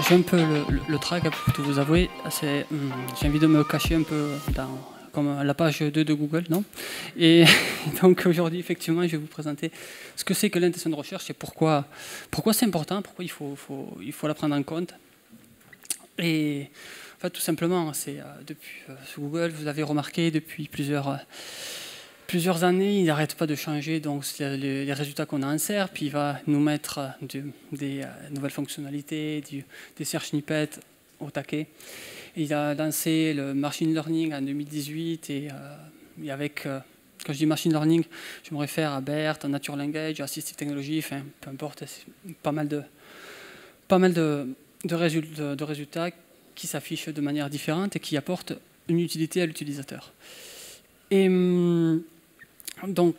j'ai un peu le trac, pour tout vous avouer. J'ai envie de me cacher un peu comme la page 2 de Google, non? Et donc aujourd'hui, effectivement, je vais vous présenter ce que c'est que l'intention de recherche et pourquoi c'est important, pourquoi il faut la prendre en compte. Et en fait, tout simplement, c'est depuis sur Google, vous avez remarqué depuis plusieurs années, il n'arrête pas de changer donc, les résultats qu'on a en SERP. Il va nous mettre des nouvelles fonctionnalités, des search snippets au taquet. Il a lancé le machine learning en 2018 et avec, quand je dis machine learning, je me réfère à BERT, à Natural Language, à Assistive Technology, enfin, peu importe, pas mal de résultats qui s'affichent de manière différente et qui apportent une utilité à l'utilisateur. Et donc,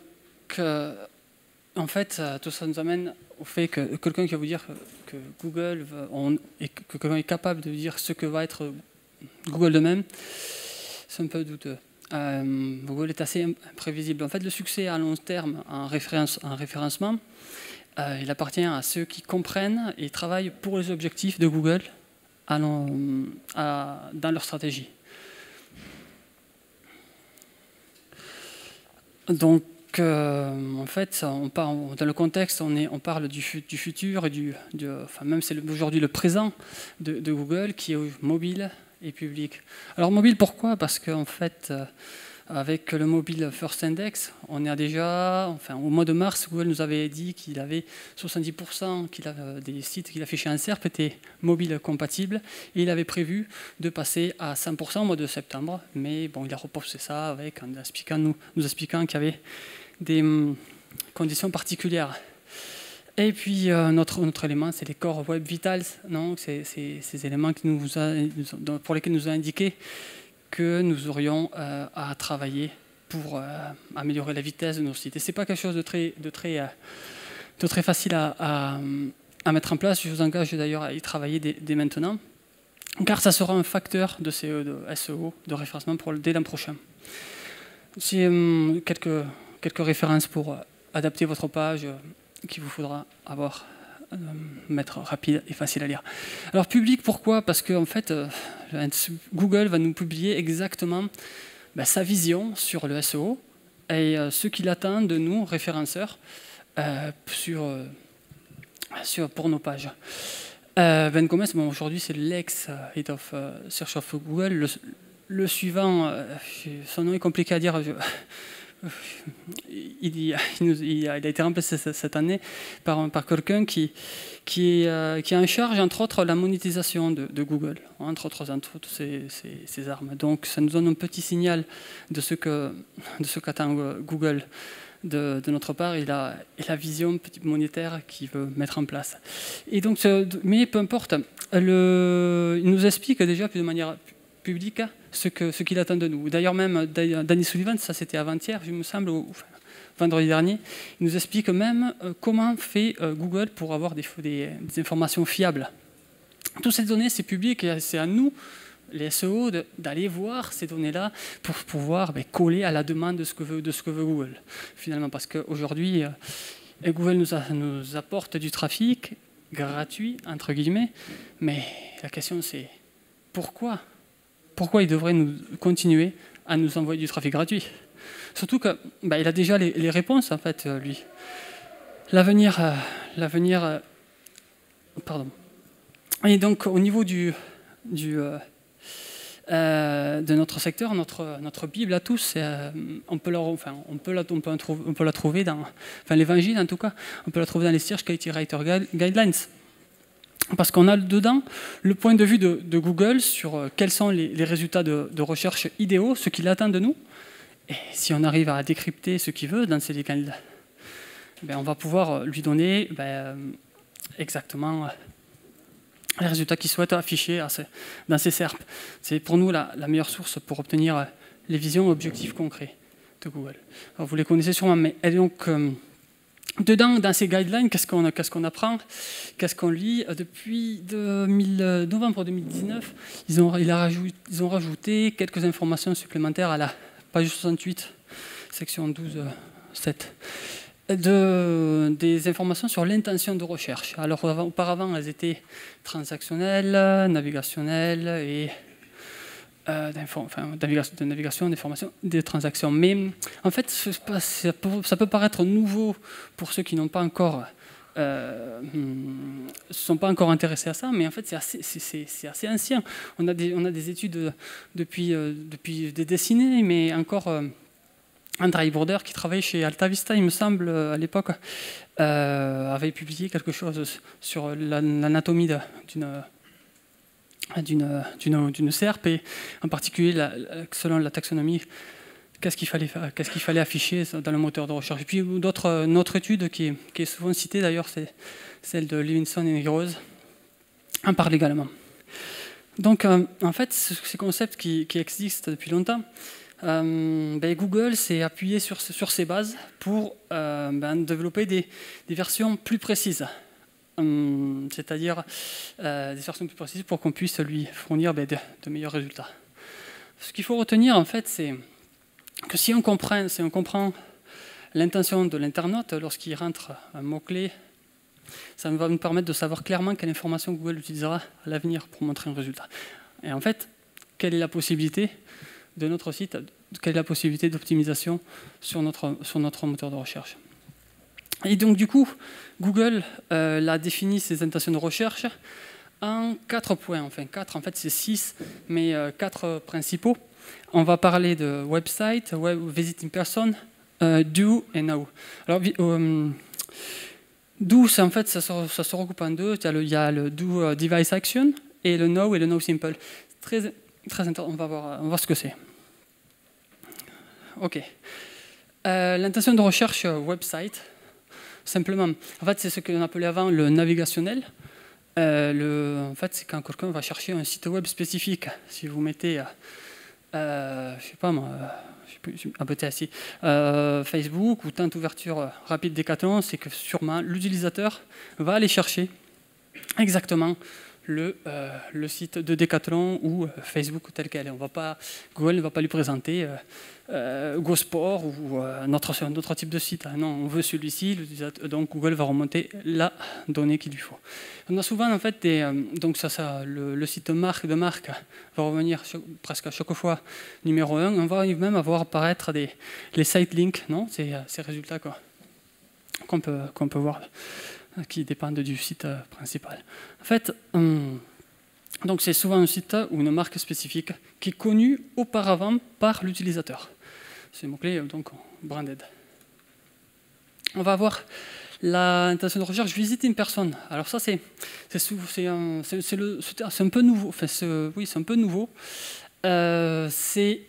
en fait, tout ça nous amène au fait que quelqu'un qui va vous dire que Google que quelqu'un est capable de dire ce que va être Google demain, c'est un peu douteux. Google est assez imprévisible. En fait, le succès à long terme en référencement, il appartient à ceux qui comprennent et travaillent pour les objectifs de Google dans leur stratégie. Donc, en fait, dans le contexte, on parle du futur et enfin, même c'est aujourd'hui le présent de Google qui est mobile et public. Alors mobile, pourquoi? Parce qu'en fait, avec le mobile First Index, on est déjà, enfin, au mois de mars, Google nous avait dit qu'il avait 70% des sites qu'il affichait en SERP étaient mobile compatibles, et il avait prévu de passer à 100% au mois de septembre, mais bon, il a repoussé ça en nous expliquant qu'il y avait des conditions particulières. Et puis notre élément, c'est les Core Web Vitals, ces éléments pour lesquels nous a indiqué que nous aurions à travailler pour améliorer la vitesse de nos sites. Et ce n'est pas quelque chose de très facile à mettre en place. Je vous engage d'ailleurs à y travailler dès maintenant, car ça sera un facteur de SEO, de référencement dès l'an prochain. J'ai quelques références pour adapter votre page qu'il vous faudra mettre rapide et facile à lire. Alors public, pourquoi? Parce que en fait, Google va nous publier exactement sa vision sur le SEO et ce qu'il attend de nous, référenceurs, pour nos pages. Ben Gomez, aujourd'hui c'est l'ex-Head of Search of Google. Le suivant, son nom est compliqué à dire. Il a été remplacé cette année par quelqu'un qui est en charge, entre autres, la monétisation de Google, entre autres ses armes. Donc ça nous donne un petit signal de ce qu'attend Google de notre part et la vision monétaire qu'il veut mettre en place. Et donc, mais peu importe, il nous explique déjà de manière public ce qu'il attend de nous. D'ailleurs même, Danny Sullivan, ça c'était avant-hier, il me semble, ou vendredi dernier, il nous explique même comment fait Google pour avoir des informations fiables. Toutes ces données, c'est public et c'est à nous, les SEO, d'aller voir ces données-là pour pouvoir coller à la demande de ce que veut Google. Finalement, parce qu'aujourd'hui, Google nous apporte du trafic gratuit, entre guillemets, mais la question c'est pourquoi il devrait continuer à nous envoyer du trafic gratuit? Surtout qu'il a déjà les réponses, en fait, lui. L'avenir... pardon. Et donc, au niveau de notre secteur, notre Bible à tous, on peut la trouver dans... Enfin, l'Évangile, en tout cas, on peut la trouver dans les Search Quality Writer Guidelines. Parce qu'on a dedans le point de vue de Google sur quels sont les résultats de recherche idéaux, ce qu'il attend de nous. Et si on arrive à décrypter ce qu'il veut dans ces guidelines, on va pouvoir lui donner exactement les résultats qu'il souhaite afficher dans ses SERP. C'est pour nous la meilleure source pour obtenir les visions et objectifs concrets de Google. Alors, vous les connaissez sûrement, mais donc... dedans, dans ces guidelines, qu'est-ce qu'on apprend, qu'est-ce qu'on lit? Depuis novembre 2019, ils ont rajouté quelques informations supplémentaires à la page 68, section 12.7. des informations sur l'intention de recherche. Alors auparavant, elles étaient transactionnelles, navigationnelles et de navigation, d'information, des transactions. Mais en fait, ça peut paraître nouveau pour ceux qui n'ont pas encore sont pas encore intéressés à ça, mais en fait c'est assez ancien. On a des études depuis des décennies, mais encore Andrei Burder, qui travaillait chez Alta Vista, il me semble, à l'époque, avait publié quelque chose sur l'anatomie d'une SERP, et en particulier, selon la taxonomie, qu'est-ce qu'il fallait afficher dans le moteur de recherche. Et puis une autre étude qui est souvent citée, d'ailleurs, c'est celle de Levinson et Rose, en parle également. Donc, en fait, ces concepts qui existent depuis longtemps, Google s'est appuyé sur ces bases pour développer des versions plus précises. C'est-à-dire des versions plus précises pour qu'on puisse lui fournir de meilleurs résultats. Ce qu'il faut retenir, en fait, c'est que si on comprend l'intention de l'internaute lorsqu'il rentre un mot-clé, ça va nous permettre de savoir clairement quelle information Google utilisera à l'avenir pour montrer un résultat. Et en fait, quelle est la possibilité de notre site, quelle est la possibilité d'optimisation sur notre moteur de recherche. Et donc du coup, Google a défini ses intentions de recherche en 4 points, enfin 4, en fait c'est 6, mais 4 principaux. On va parler de website, visit in person, do et now. Alors do, en fait, ça se regroupe en deux. Il y a le do device action et le now simple. Très intéressant, on va voir ce que c'est. Ok. L'intention de recherche website, simplement, en fait, c'est ce qu'on appelait avant le navigationnel. En fait, c'est quand quelqu'un va chercher un site web spécifique. Si vous mettez, je sais pas moi, Facebook ou tente ouverture rapide Decathlon, c'est que sûrement l'utilisateur va aller chercher exactement le site de Decathlon ou Facebook tel quel. Google ne va pas lui présenter GoSport ou un autre type de site. Non, on veut celui-ci, donc Google va remonter la donnée qu'il lui faut. On a souvent en fait donc le site de marque va revenir presque à chaque fois numéro 1. On va même avoir apparaître les site links, non, ces résultats qu'on peut voir, qui dépendent du site principal. En fait, donc c'est souvent un site ou une marque spécifique qui est connue auparavant par l'utilisateur. C'est le mot-clé, donc branded. On va avoir l'intention de recherche visite in person. Alors ça, c'est un peu nouveau. Enfin, oui, c'est un peu nouveau. C'est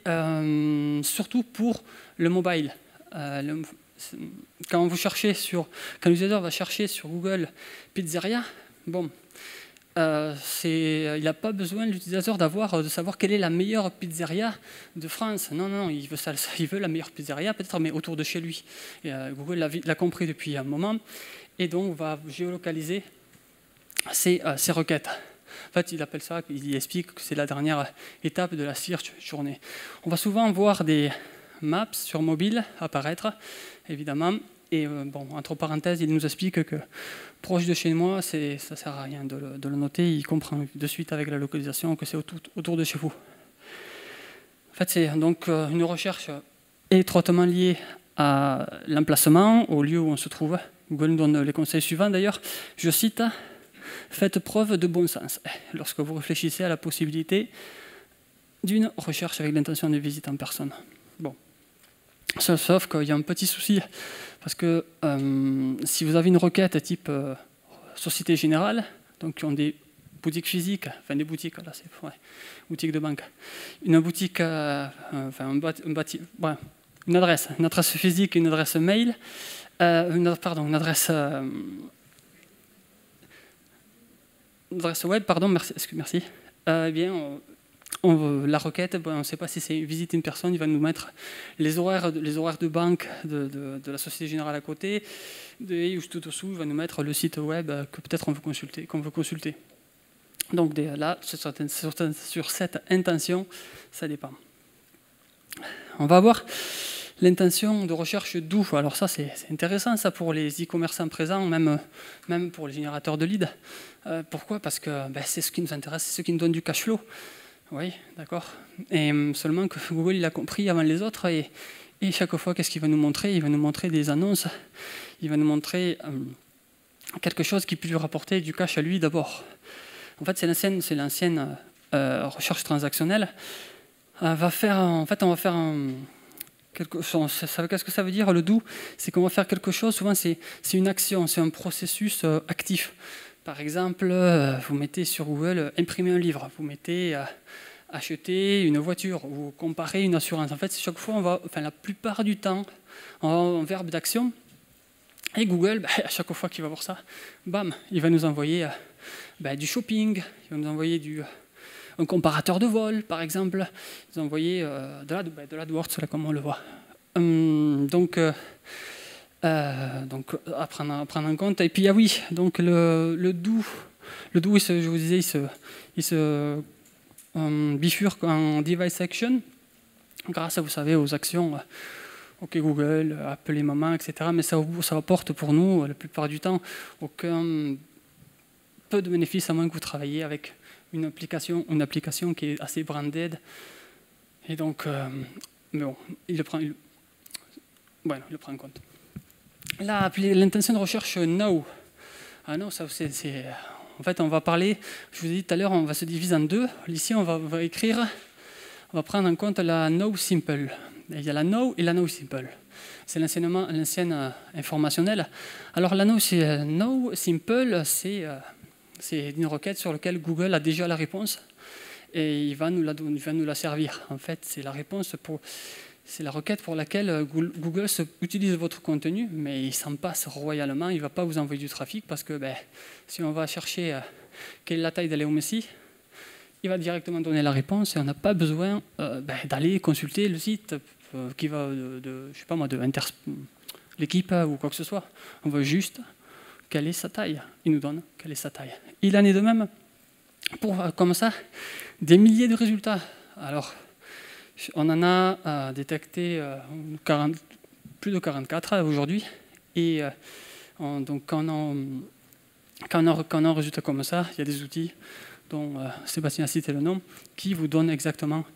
surtout pour le mobile. Quand l'utilisateur va chercher sur Google pizzeria, bon, il n'a pas besoin, l'utilisateur, de savoir quelle est la meilleure pizzeria de France. Non, il veut la meilleure pizzeria, peut-être, mais autour de chez lui. Et, Google l'a compris depuis un moment, et donc va géolocaliser ces requêtes. En fait, il explique que c'est la dernière étape de la search journée. On va souvent voir des maps sur mobile apparaître, évidemment. Et entre parenthèses, il nous explique que proche de chez moi, ça ne sert à rien de le noter. Il comprend de suite avec la localisation que c'est autour de chez vous. En fait, c'est donc une recherche étroitement liée à l'emplacement, au lieu où on se trouve. Google nous donne les conseils suivants d'ailleurs. Je cite, « Faites preuve de bon sens lorsque vous réfléchissez à la possibilité d'une recherche avec l'intention de visite en personne. » Bon. Sauf qu'il y a un petit souci, parce que si vous avez une requête type Société Générale, donc qui ont des boutiques physiques, enfin des boutiques, là c'est boutique de banque, une boutique, une adresse physique, une adresse mail, une adresse web, pardon, merci. Eh bien, la requête, on ne sait pas si c'est visite une personne, il va nous mettre les horaires de banque de la Société Générale à côté, et tout dessous, il va nous mettre le site web que peut-être qu'on veut consulter. Donc là, sur cette intention, ça dépend. On va voir L'intention de recherche d'où? Alors ça, c'est intéressant ça pour les e-commerçants présents, même pour les générateurs de leads. Pourquoi? Parce que c'est ce qui nous intéresse, c'est ce qui nous donne du cash flow. Oui, d'accord. Et seulement que Google il a compris avant les autres et chaque fois, qu'est-ce qu'il va nous montrer? Il va nous montrer des annonces, il va nous montrer quelque chose qui peut lui rapporter du cash à lui d'abord. En fait, c'est l'ancienne recherche transactionnelle. On va faire qu'est-ce que ça veut dire le do? C'est qu'on va faire quelque chose, souvent c'est une action, c'est un processus actif. Par exemple, vous mettez sur Google imprimer un livre, vous mettez acheter une voiture ou comparer une assurance. En fait, chaque fois, la plupart du temps, on va en verbe d'action. Et Google, à chaque fois qu'il va voir ça, bam, il va nous envoyer du shopping, il va nous envoyer un comparateur de vol, par exemple, ils ont envoyé de l'AdWords, là, comme on le voit. Donc, à prendre en compte. Et puis, oui, donc le do, je vous disais, il se bifurque en device action, grâce, vous savez, aux actions OK Google, appeler maman, etc. Mais ça apporte pour nous, la plupart du temps, peu de bénéfices, à moins que vous travailliez avec une application qui est assez branded. Et donc, mais bon, il le prend en compte. Là, l'intention de recherche now. Ah non, ça c'est... En fait, on va parler, je vous ai dit tout à l'heure, on va se diviser en deux. Ici, on va prendre en compte la no simple. Il y a la no et la no simple. C'est l'ancienne informationnelle. Alors, la no simple, c'est une requête sur laquelle Google a déjà la réponse et il va nous la servir. En fait, c'est la requête pour laquelle Google utilise votre contenu, mais il s'en passe royalement. Il ne va pas vous envoyer du trafic parce que si on va chercher quelle est la taille de Léo Messi, il va directement donner la réponse et on n'a pas besoin d'aller consulter le site qui va de l'équipe ou quoi que ce soit. On veut juste quelle est sa taille. Il nous donne quelle est sa taille. Il en est de même pour, comme ça, des milliers de résultats. Alors, on en a détecté plus de 44 aujourd'hui. Et donc, quand on a un résultat comme ça, il y a des outils dont Sébastien a cité le nom, qui vous donnent exactement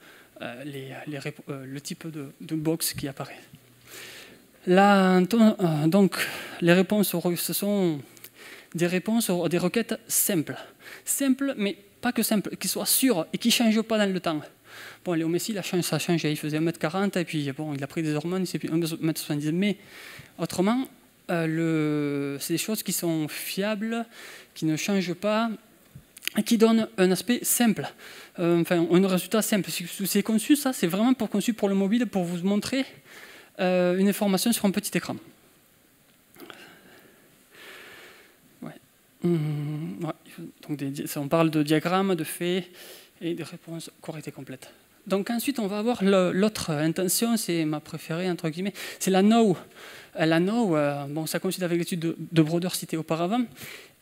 le type de box qui apparaît. Là, donc, les réponses, ce sont des réponses, des requêtes simples. Simples, mais pas que simples, qui soient sûres et qui ne changent pas dans le temps. Bon, Léo Messi, ça change, il faisait 1m40 et puis bon, il a pris des hormones, il s'est plus 1m70. Mais autrement, c'est des choses qui sont fiables, qui ne changent pas, et qui donnent un aspect simple, un résultat simple. C'est conçu, ça, c'est vraiment conçu pour le mobile, pour vous montrer une information sur un petit écran. Ouais. Donc on parle de diagrammes, de faits et de réponses correctes et complètes. Donc ensuite, on va avoir l'autre intention, c'est ma préférée, entre guillemets, c'est la no. La no, ça coïncide avec l'étude de Broder citée auparavant.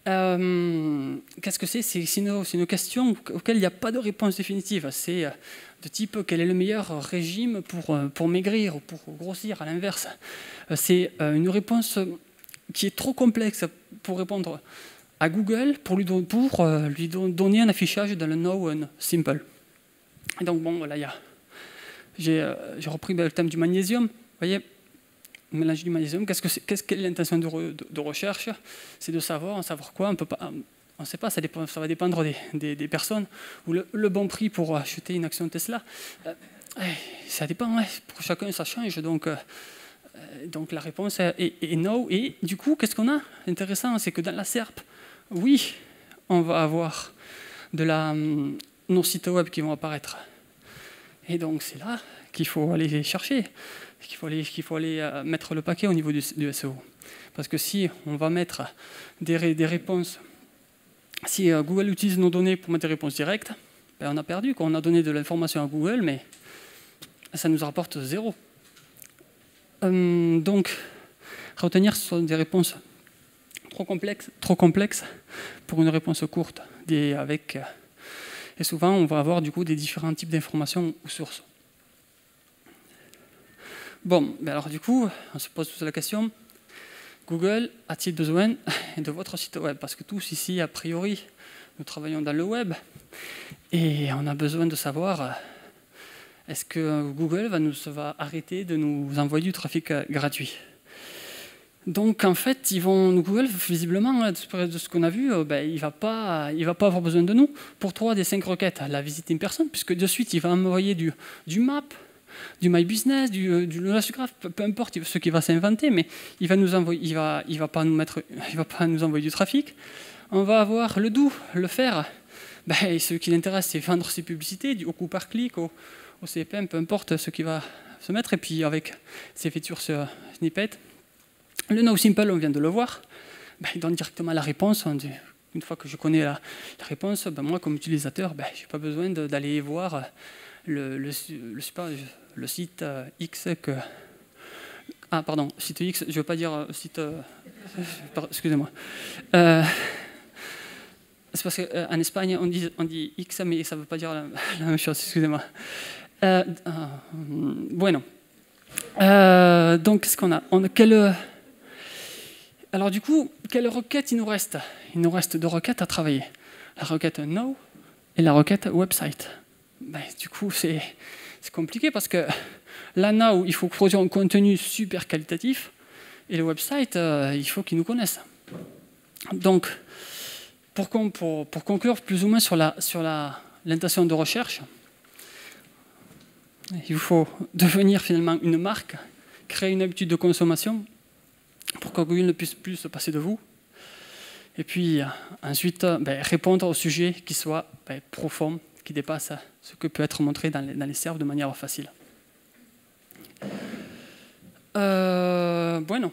Qu'est-ce que c'est? C'est une question auquel il n'y a pas de réponse définitive. C'est de type quel est le meilleur régime pour maigrir ou pour grossir, à l'inverse. C'est une réponse qui est trop complexe pour répondre à Google, pour lui donner un affichage dans le no and simple. Et donc bon, voilà, j'ai repris le thème du magnésium. Vous voyez, mélange du magnésium, qu'est-ce que l'intention de recherche? C'est de savoir quoi? On ne sait pas, ça va dépendre des personnes. Ou le bon prix pour acheter une action Tesla, ça dépend, pour chacun ça change. Donc la réponse est no. Et du coup, qu'est-ce qu'on a? Intéressant, c'est que dans la SERP, oui, on va avoir nos sites web qui vont apparaître. Et donc c'est là qu'il faut aller chercher. Qu'il faut aller mettre le paquet au niveau du SEO. Parce que si on va mettre des réponses, si Google utilise nos données pour mettre des réponses directes, on a perdu. On a donné de l'information à Google, mais ça nous rapporte zéro. Donc, retenir ce sont des réponses trop complexes pour une réponse courte. Et souvent, on va avoir du coup des différents types d'informations ou sources. Bon, ben alors du coup, on se pose tous la question, Google a-t-il besoin de votre site web? Parce que tous ici, a priori, nous travaillons dans le web et on a besoin de savoir est-ce que Google va arrêter de nous envoyer du trafic gratuit. Donc en fait, Google, visiblement, de ce qu'on a vu, ben, il va pas avoir besoin de nous pour 3 des 5 requêtes, la visite in person, puisque de suite, il va envoyer du map, du My Business, du Knowledge Graph, peu importe ce qu'il va s'inventer, mais il va pas nous envoyer du trafic. On va avoir le do, le faire. Ben, ce qui l'intéresse, c'est vendre ses publicités, au coût par clic, au CPM, peu importe ce qui va se mettre, et puis avec ses features snippet. Le No Simple, on vient de le voir, ben, il donne directement la réponse. Une fois que je connais la réponse, ben, moi comme utilisateur, ben, je n'ai pas besoin d'aller voir le site X que... Ah pardon, site X, je ne veux pas dire site... excusez-moi. C'est parce qu'en Espagne, on dit X, mais ça ne veut pas dire la même chose, excusez-moi. Bueno. Donc, qu'est-ce qu'on a? Alors du coup, quelle requête il nous reste? Il nous reste 2 requêtes à travailler. La requête Now et la requête Website. Ben, du coup, c'est compliqué parce que la Now, il faut produire un contenu super qualitatif et le website, il faut qu'ils nous connaissent. Donc, pour conclure plus ou moins sur l'intention de recherche, il faut devenir finalement une marque, créer une habitude de consommation pour que Google ne puisse plus se passer de vous. Et puis ensuite, répondre aux sujets qui soient profonds, qui dépassent ce que peut être montré dans les serveurs de manière facile. Bueno.